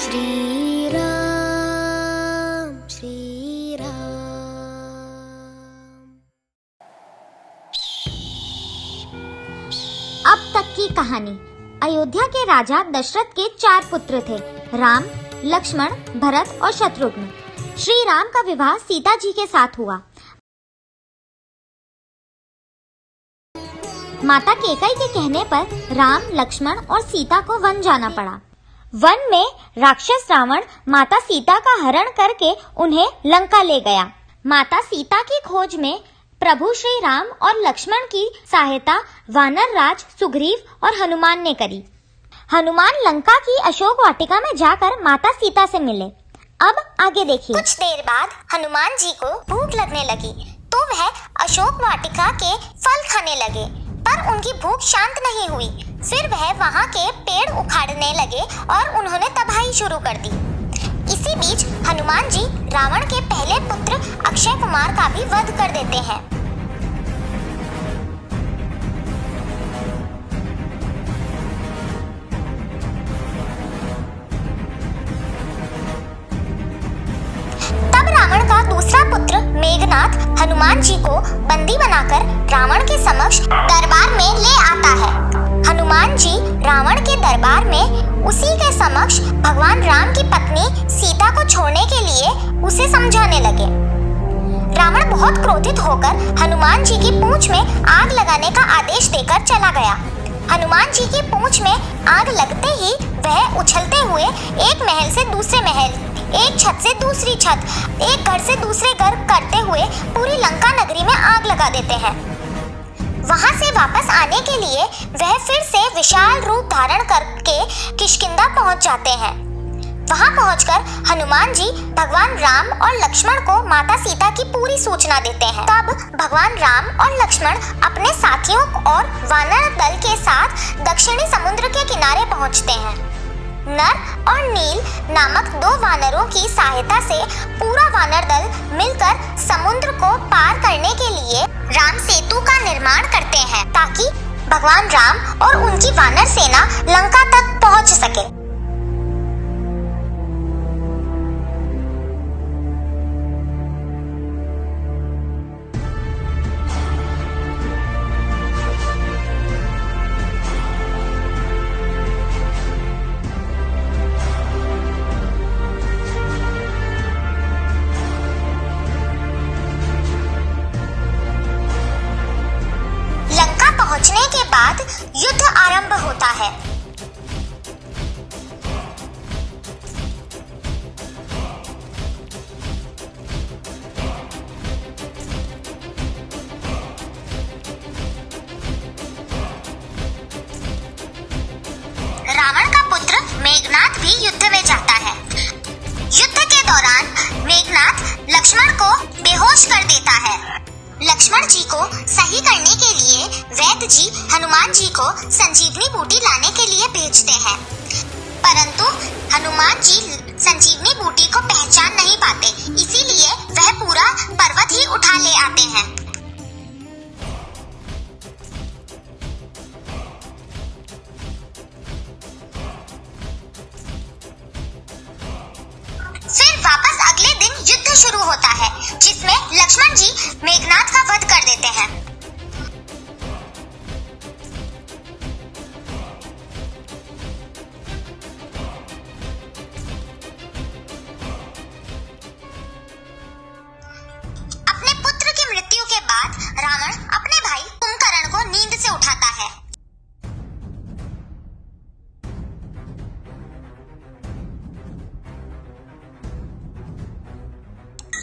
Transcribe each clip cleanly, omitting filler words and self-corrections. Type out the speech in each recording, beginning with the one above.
श्री राम श्री राम। अब तक की कहानी। अयोध्या के राजा दशरथ के 4 पुत्र थे, राम, लक्ष्मण, भरत और शत्रुघ्न। श्री राम का विवाह सीता जी के साथ हुआ। माता केकई के कहने पर राम, लक्ष्मण और सीता को वन जाना पड़ा। वन में राक्षस रावण माता सीता का हरण करके उन्हें लंका ले गया। माता सीता की खोज में प्रभु श्री राम और लक्ष्मण की सहायता वानर राज सुग्रीव और हनुमान ने करी। हनुमान लंका की अशोक वाटिका में जाकर माता सीता से मिले। अब आगे देखिए। कुछ देर बाद हनुमान जी को भूख लगने लगी तो वह अशोक वाटिका के फल खाने लगे, पर उनकी भूख शांत नहीं हुई। फिर वह वहां के पेड़ उखाड़ने लगे और उन्होंने तबाही शुरू कर दी। इसी बीच हनुमान जी रावण के पहले पुत्र अक्षय कुमार का भी वध कर देते हैं। तब रावण का दूसरा पुत्र मेघनाथ हनुमान जी को बंदी बनाकर रावण के समक्ष दरबार में ले आता है। हनुमान जी रावण के दरबार में उसी के समक्ष भगवान राम की पत्नी सीता को छोड़ने के लिए उसे समझाने लगे। रावण बहुत क्रोधित होकर हनुमान जी की पूंछ में आग लगाने का आदेश देकर चला गया। हनुमान जी की पूंछ में आग लगते ही वह उछलते हुए एक महल से दूसरे महल, एक छत से दूसरी छत, एक घर से दूसरे घर करते हुए पूरी लंका नगरी में आग लगा देते हैं। वहां से वापस आने के लिए वह फिर से विशाल रूप धारण करके किष्किंधा पहुंच जाते हैं। वहां पहुंचकर हनुमान जी भगवान राम और लक्ष्मण को माता सीता की पूरी सूचना देते हैं। तब भगवान राम और लक्ष्मण अपने साथियों और वानर दल के साथ दक्षिणी समुद्र के किनारे पहुंचते हैं। नर और नील नामक 2 वानरों की सहायता से पूरा वानर दल मिलकर समुद्र को पार करने के लिए राम सेतु का निर्माण करते हैं, ताकि भगवान राम और उनकी वानर सेना लंका तक पहुंच सके। पहुंचने के बाद युद्ध आरंभ होता है। रावण का पुत्र मेघनाथ भी युद्ध में जाता है। युद्ध के दौरान मेघनाथ लक्ष्मण को बेहोश कर देता है। लक्ष्मण जी को सही करने के लिए वैद्य जी हनुमान जी को संजीवनी बूटी लाने के लिए भेजते हैं, परंतु हनुमान जी संजीवनी बूटी को पहचान नहीं पाते, इसीलिए वह पूरा पर्वत ही उठा ले आते हैं। फिर वापस अगले दिन युद्ध शुरू होता है, जिसमें लक्ष्मण जी मेघनाथ का वध कर देते हैं। अपने पुत्र की मृत्यु के बाद रावण अपने भाई कुंभकर्ण को नींद से उठाता है।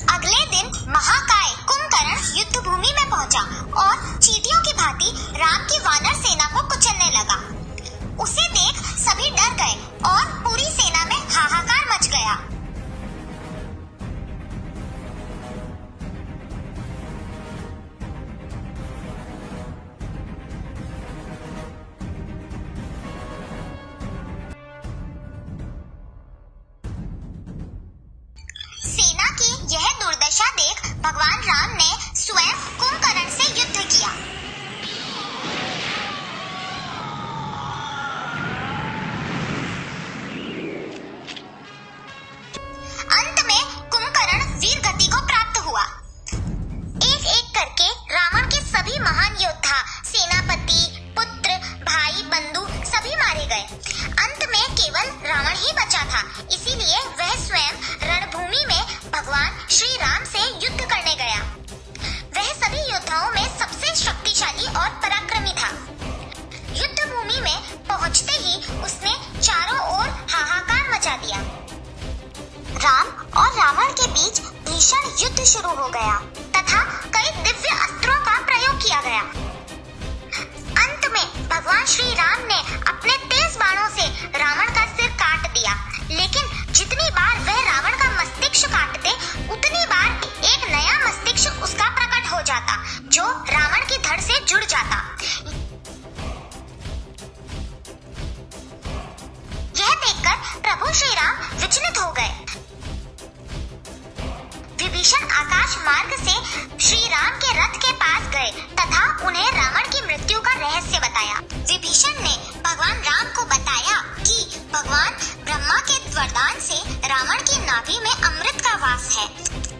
अगले दिन महाकाय कुंभकर्ण युद्ध भूमि में पहुंचा और चींटियों की भांति राम की वानर सेना को कुचलने लगा। उसे देख सभी डर भगवान राम ने स्वयं कुंभकर्ण से युद्ध किया। अंत में कुंभकर्ण वीर गति को प्राप्त हुआ। एक एक करके रावण के सभी महान योद्धा, सेनापति, पुत्र, भाई, बंधु सभी मारे गए। अंत में केवल रावण ही बचा था, इसीलिए वह स्वयं रणभूमि में भगवान श्री राम से युद्ध करने गया। वह सभी योद्धाओं में सबसे शक्तिशाली और पराक्रमी था। युद्ध भूमि में पहुंचते ही उसने चारों ओर हाहाकार मचा दिया। राम और रावण के बीच भीषण युद्ध शुरू हो गया तथा कई दिव्य अस्त्रों का प्रयोग किया गया। अंत में भगवान श्री राम ने अपने तेज बाणों से रावण का सिर काट दिया, लेकिन जितनी बार वह रावण का मस्तिष्क काटते, उतनी बार एक नया मस्तिष्क उसका प्रकट हो जाता, जो रावण की धड़ से जुड़ जाता। यह देखकर प्रभु श्री राम विचलित हो गए। विभीषण आकाश मार्ग से श्री राम के रथ के पास गए तथा उन्हें रावण की मृत्यु का रहस्य बताया। विभीषण ने भगवान राम को बताया कि भगवान ब्रह्मा के वरदान से रावण की नाभि में अमृत का वास है।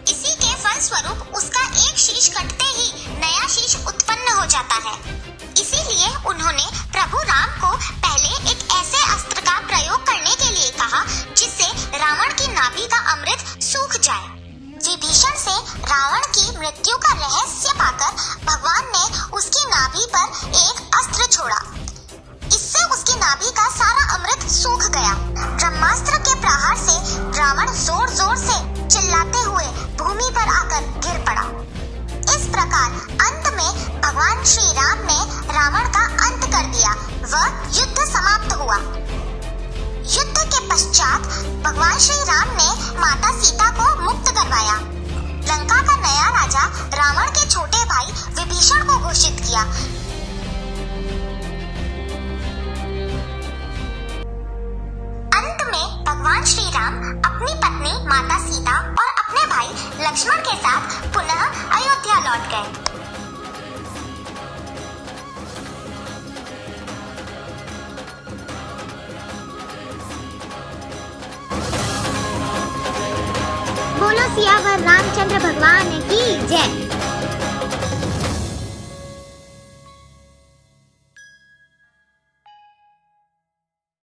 इसी के फलस्वरूप उसका एक शीश कटते ही नया शीश उत्पन्न हो जाता है। इसीलिए उन्होंने प्रभु राम को पहले एक ऐसे अस्त्र का प्रयोग करने के लिए कहा जिससे रावण की नाभि का अमृत सूख जाए। विभीषण से रावण की मृत्यु का रहस्य पाकर भगवान ने उसकी नाभि पर एक अस्त्र छोड़ा। इससे उसकी नाभि का सारा अमृत सूख गया। ब्रह्मास्त्र के प्रहार से रावण जोर जोर से चिल्लाते हुए भूमि पर आकर गिर पड़ा। इस प्रकार अंत में भगवान श्री राम ने रावण का अंत कर दिया व युद्ध समाप्त हुआ। युद्ध के पश्चात भगवान श्री राम ने माता सीता को मुक्त करवाया। लंका का नया राजा रावण के छोटे भाई विभीषण को घोषित किया। अंत में भगवान श्री राम अपनी पत्नी माता सीता और अपने भाई लक्ष्मण के साथ पुनः अयोध्या लौट गए। बोलो सियावर रामचंद्र भगवान